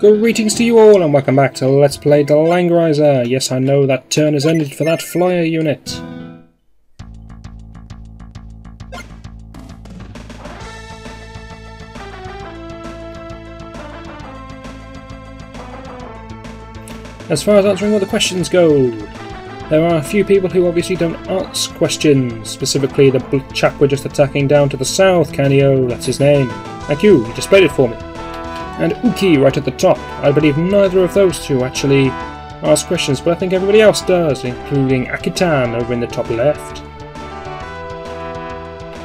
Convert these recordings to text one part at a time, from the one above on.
Greetings to you all and welcome back to Let's Play the Langrisser. Yes, I know that turn has ended for that flyer unit. As far as answering all the questions go, there are a few people who obviously don't ask questions, specifically the chap we're just attacking down to the south, Canio, that's his name. Thank you, you displayed it for me. And Uki right at the top. I believe neither of those two actually ask questions, but I think everybody else does, including Akitan over in the top left.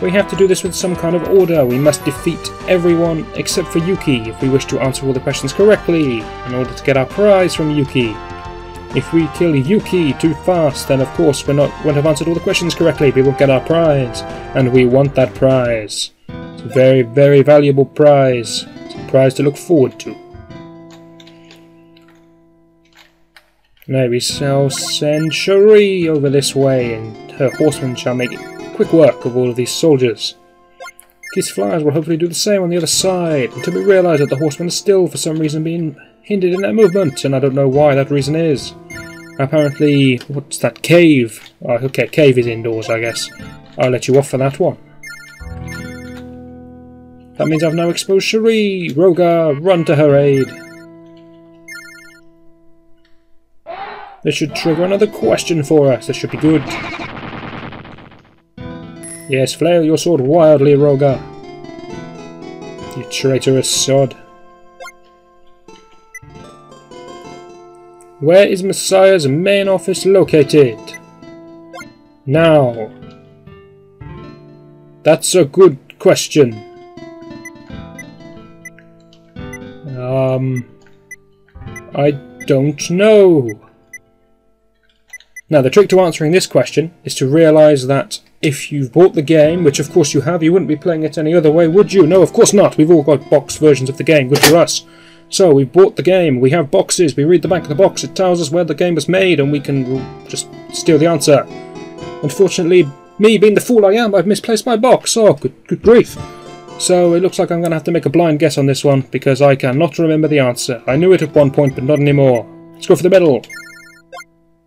We have to do this with some kind of order. We must defeat everyone except for Yuki if we wish to answer all the questions correctly, in order to get our prize from Yuki. If we kill Yuki too fast, then of course we won't have answered all the questions correctly, we won't get our prize. And we want that prize. It's a very, very valuable prize. It's a prize to look forward to. Now we shall send Cherie over this way, and her horsemen shall make quick work of all of these soldiers. These flyers will hopefully do the same on the other side, until we realise that the horsemen are still, for some reason, being hindered in their movement, and I don't know why that reason is. Apparently, what's that, cave? Oh, okay, cave is indoors, I guess. I'll let you off for that one. That means I've now exposed Cherie. Rogar, run to her aid. This should trigger another question for us. This should be good. Yes, flail your sword wildly, Rogar. You traitorous sod. Where is Messiah's main office located? Now. That's a good question. I don't know. Now, the trick to answering this question is to realise that if you've bought the game, which of course you have, you wouldn't be playing it any other way, would you? No, of course not. We've all got boxed versions of the game. Good for us. So, we've bought the game. We have boxes. We read the back of the box. It tells us where the game was made, and we can just steal the answer. Unfortunately, me being the fool I am, I've misplaced my box. Oh, good grief. So, it looks like I'm going to have to make a blind guess on this one, because I cannot remember the answer. I knew it at one point, but not anymore. Let's go for the middle.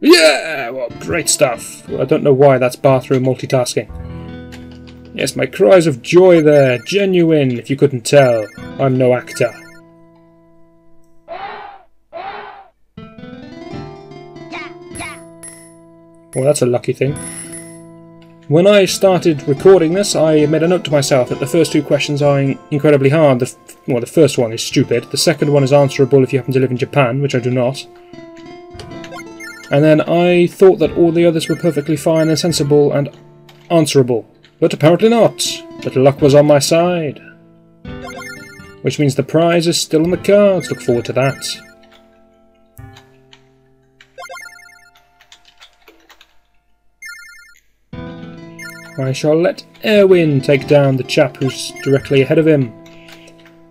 Yeah! Well, great stuff. I don't know why that's bathroom multitasking. Yes, my cries of joy there. Genuine, if you couldn't tell. I'm no actor. Well, that's a lucky thing. When I started recording this, I made a note to myself that the first two questions are incredibly hard. The first one is stupid. The second one is answerable if you happen to live in Japan, which I do not. And then I thought that all the others were perfectly fine and sensible and answerable. But apparently not. But luck was on my side. Which means the prize is still on the cards. Look forward to that. I shall let Erwin take down the chap who's directly ahead of him.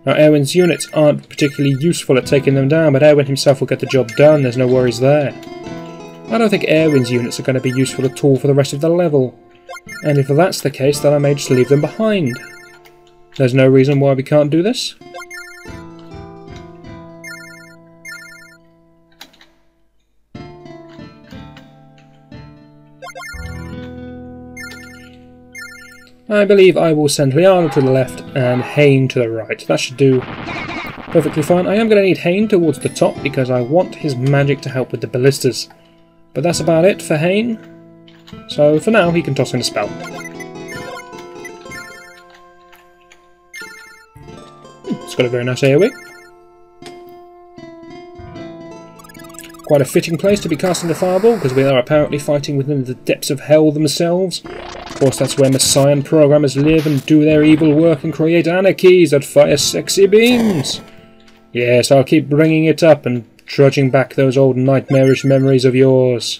Now, Erwin's units aren't particularly useful at taking them down, but Erwin himself will get the job done. There's no worries there. I don't think Erwin's units are going to be useful at all for the rest of the level, and if that's the case, then I may just leave them behind. There's no reason why we can't do this. I believe I will send Liana to the left and Hain to the right. That should do perfectly fine. I am going to need Hain towards the top because I want his magic to help with the ballistas. But that's about it for Hain. So for now, he can toss in a spell. It's got a very nice AoE. Quite a fitting place to be casting the fireball, because we are apparently fighting within the depths of hell themselves. Of course, that's where Messiah programmers live and do their evil work and create anarchies that fire sexy beams. Yes, I'll keep bringing it up and trudging back those old nightmarish memories of yours.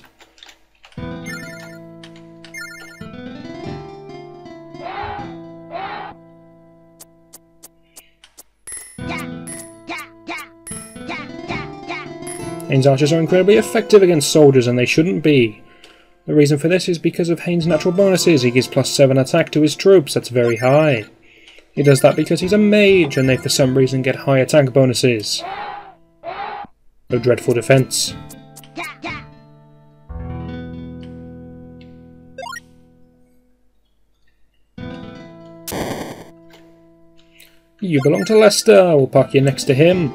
Hain's archers are incredibly effective against soldiers, and they shouldn't be. The reason for this is because of Hain's natural bonuses. He gives +7 attack to his troops. That's very high. He does that because he's a mage, and they for some reason get high attack bonuses. No dreadful defence. You belong to Leicester. We'll park you next to him.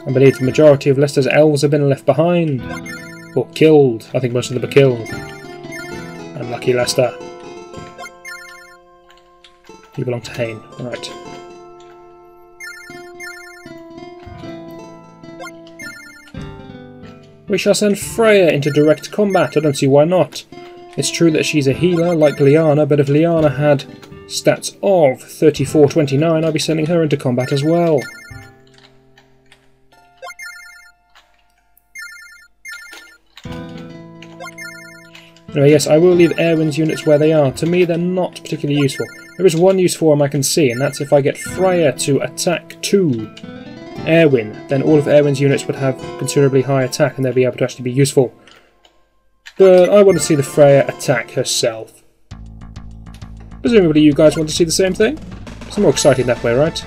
I believe the majority of Leicester's elves have been left behind. Or killed. I think most of them are killed. Unlucky Leicester. You belong to Hayne. Alright. We shall send Freya into direct combat. I don't see why not. It's true that she's a healer like Liana, but if Liana had stats of 34-29, I'd be sending her into combat as well. Anyway, yes, I will leave Erwin's units where they are. To me, they're not particularly useful. There is one use for them I can see, and that's if I get Freya to attack 2 Erwin, then all of Erwin's units would have considerably high attack and they'll be able to actually be useful. But I want to see the Freya attack herself. Presumably you guys want to see the same thing? It's more exciting that way, right?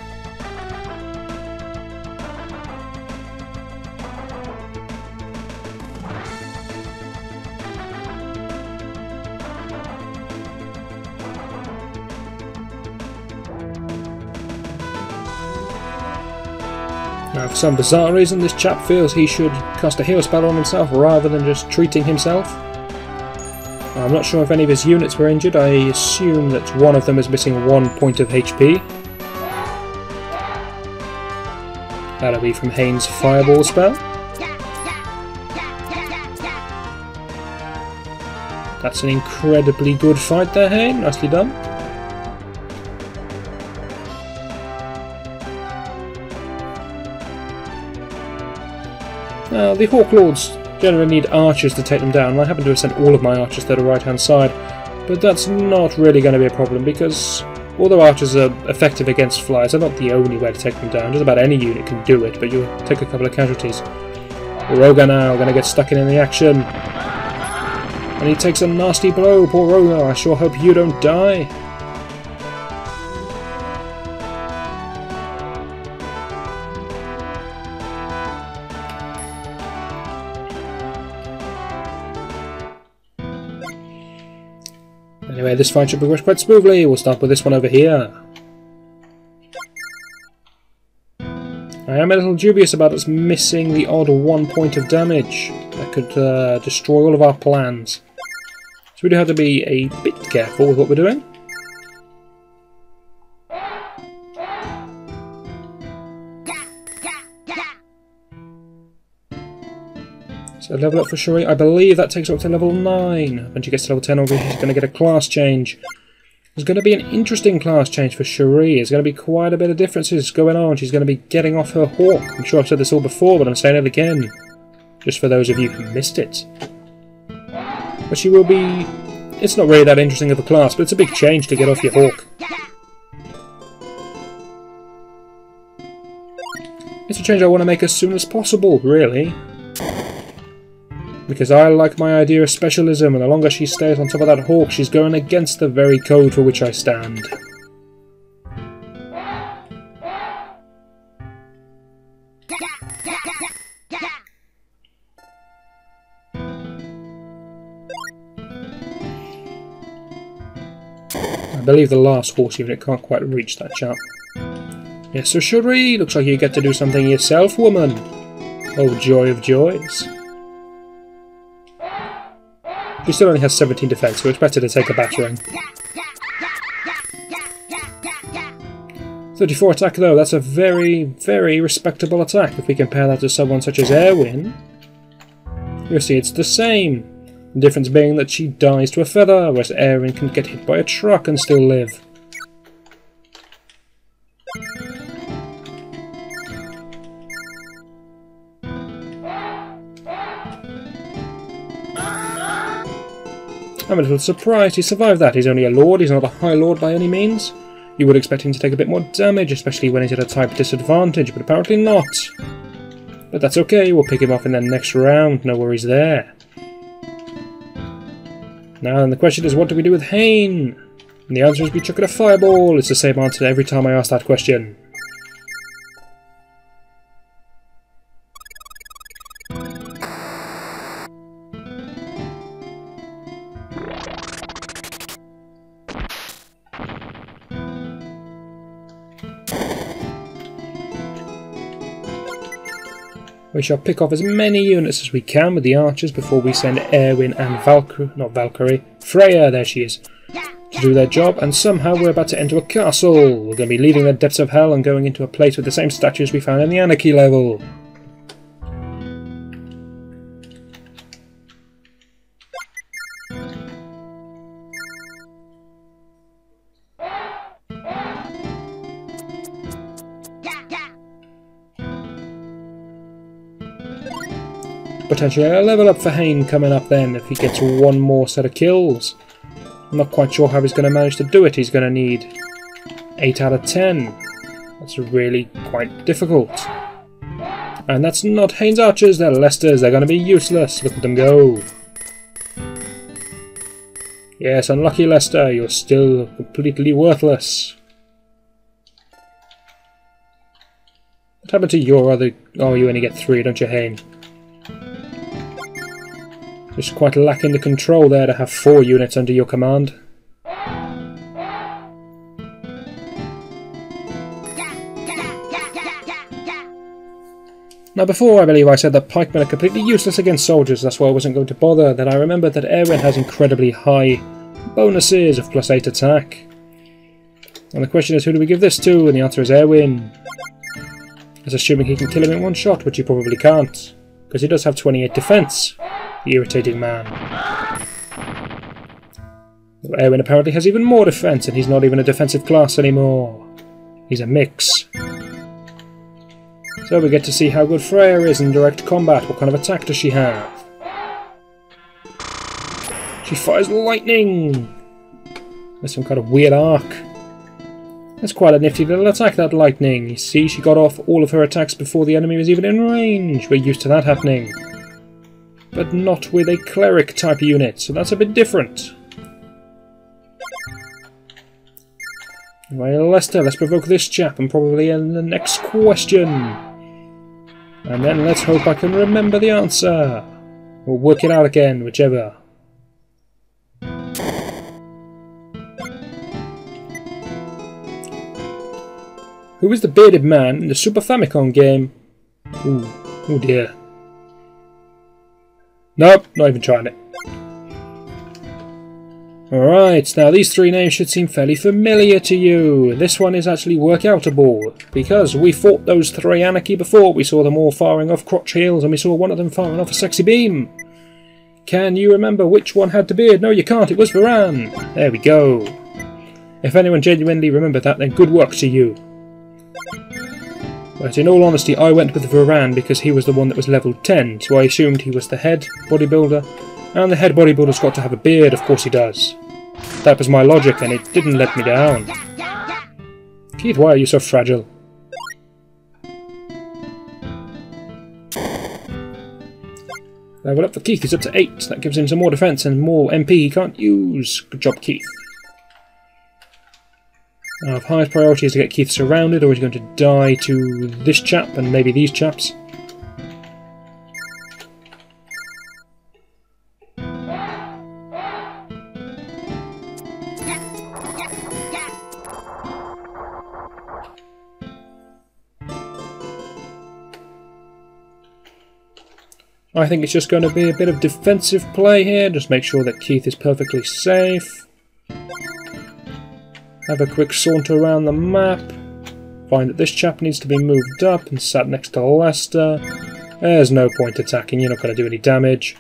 Now, for some bizarre reason, this chap feels he should cast a heal spell on himself rather than just treating himself. I'm not sure if any of his units were injured. I assume that one of them is missing 1 point of HP. That'll be from Hayne's Fireball spell. That's an incredibly good fight there, Hayne. Nicely done. The Hawk Lords generally need archers to take them down, and I happen to have sent all of my archers to the right hand side, but that's not really going to be a problem because although archers are effective against flies, they're not the only way to take them down. Just about any unit can do it, but you'll take a couple of casualties. Roga now going to get stuck in the action, and he takes a nasty blow. Poor Roga, I sure hope you don't die. Anyway, this fight should progress quite smoothly. We'll start with this one over here. I am a little dubious about us missing the odd 1 point of damage. That could destroy all of our plans. So we do have to be a bit careful with what we're doing. So level up for Cherie. I believe that takes her up to level 9. When she gets to level 10, obviously she's going to get a class change. There's going to be an interesting class change for Cherie. There's going to be quite a bit of differences going on. She's going to be getting off her hawk. I'm sure I've said this all before, but I'm saying it again. Just for those of you who missed it. But she will be... It's not really that interesting of a class, but it's a big change to get off your hawk. It's a change I want to make as soon as possible, really. Because I like my idea of specialism, and the longer she stays on top of that hawk, she's going against the very code for which I stand. I believe the last horse unit can't quite reach that chap. Yes, so Cherie, looks like you get to do something yourself, woman. Oh, joy of joys. She still only has 17 defense, so it's better to take a battering. 34 attack though, that's a very, very respectable attack. If we compare that to someone such as Erwin, you'll see it's the same. The difference being that she dies to a feather, whereas Erwin can get hit by a truck and still live. I'm a little surprised he survived that. He's only a lord, he's not a high lord by any means. You would expect him to take a bit more damage, especially when he's at a type disadvantage, but apparently not. But that's okay, we'll pick him off in the next round, no worries there. Now then, the question is, what do we do with Hayne? And the answer is we chuck it a fireball. It's the same answer every time I ask that question. We shall pick off as many units as we can with the archers before we send Erwin and Freya, there she is, to do their job, and somehow we're about to enter a castle. We're going to be leaving the depths of hell and going into a place with the same statues we found in the Anarchy level. Potentially a level up for Hain coming up then if he gets one more set of kills. I'm not quite sure how he's going to manage to do it. He's going to need 8 out of 10. That's really quite difficult. And that's not Hain's archers, they're Leicester's. They're going to be useless. Look at them go. Yes, unlucky Leicester, you're still completely worthless. What happened to your other... Oh, you only get 3, don't you, Hain? Just quite lacking the control there to have 4 units under your command. Now before I believe I said that pikemen are completely useless against soldiers, that's why I wasn't going to bother. Then I remembered that Erwin has incredibly high bonuses of +8 attack. And the question is, who do we give this to? And the answer is Erwin. That's assuming he can kill him in one shot, which he probably can't. Because he does have 28 defense. The irritating man. Well, Erwin apparently has even more defense, and he's not even a defensive class anymore. He's a mix. So we get to see how good Freya is in direct combat. What kind of attack does she have? She fires lightning! There's some kind of weird arc. That's quite a nifty little attack, that lightning. You see, she got off all of her attacks before the enemy was even in range. We're used to that happening. But not with a cleric type unit, so that's a bit different. Well, Leicester, let's provoke this chap and probably in the next question. And then let's hope I can remember the answer. Or work it out again, whichever. Who is the bearded man in the Super Famicom game? Ooh, oh dear. Nope, not even trying it. Alright, now these 3 names should seem fairly familiar to you. This one is actually workoutable, because we fought those 3 Anarchy before. We saw them all firing off crotch heels, and we saw one of them firing off a sexy beam. Can you remember which one had the beard? No, you can't, it was Varan. There we go. If anyone genuinely remembered that, then good work to you. But in all honesty, I went with Varan because he was the one that was level 10, so I assumed he was the head bodybuilder, and the head bodybuilder's got to have a beard, of course he does. That was my logic, and it didn't let me down. Keith, why are you so fragile? Level up for Keith, he's up to 8, that gives him some more defense and more MP he can't use. Good job, Keith. Our highest priority is to get Keith surrounded, or he's going to die to this chap and maybe these chaps. I think it's just going to be a bit of defensive play here, just make sure that Keith is perfectly safe. Have a quick saunter around the map. Find that this chap needs to be moved up and sat next to Leicester. There's no point attacking, you're not going to do any damage.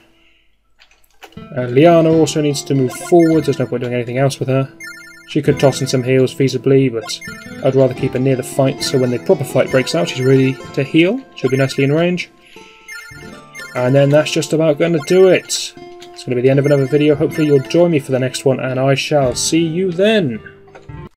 And Liana also needs to move forward, there's no point doing anything else with her. She could toss in some heals feasibly, but I'd rather keep her near the fight so when the proper fight breaks out she's ready to heal. She'll be nicely in range. And then that's just about going to do it. It's going to be the end of another video. Hopefully you'll join me for the next one, and I shall see you then.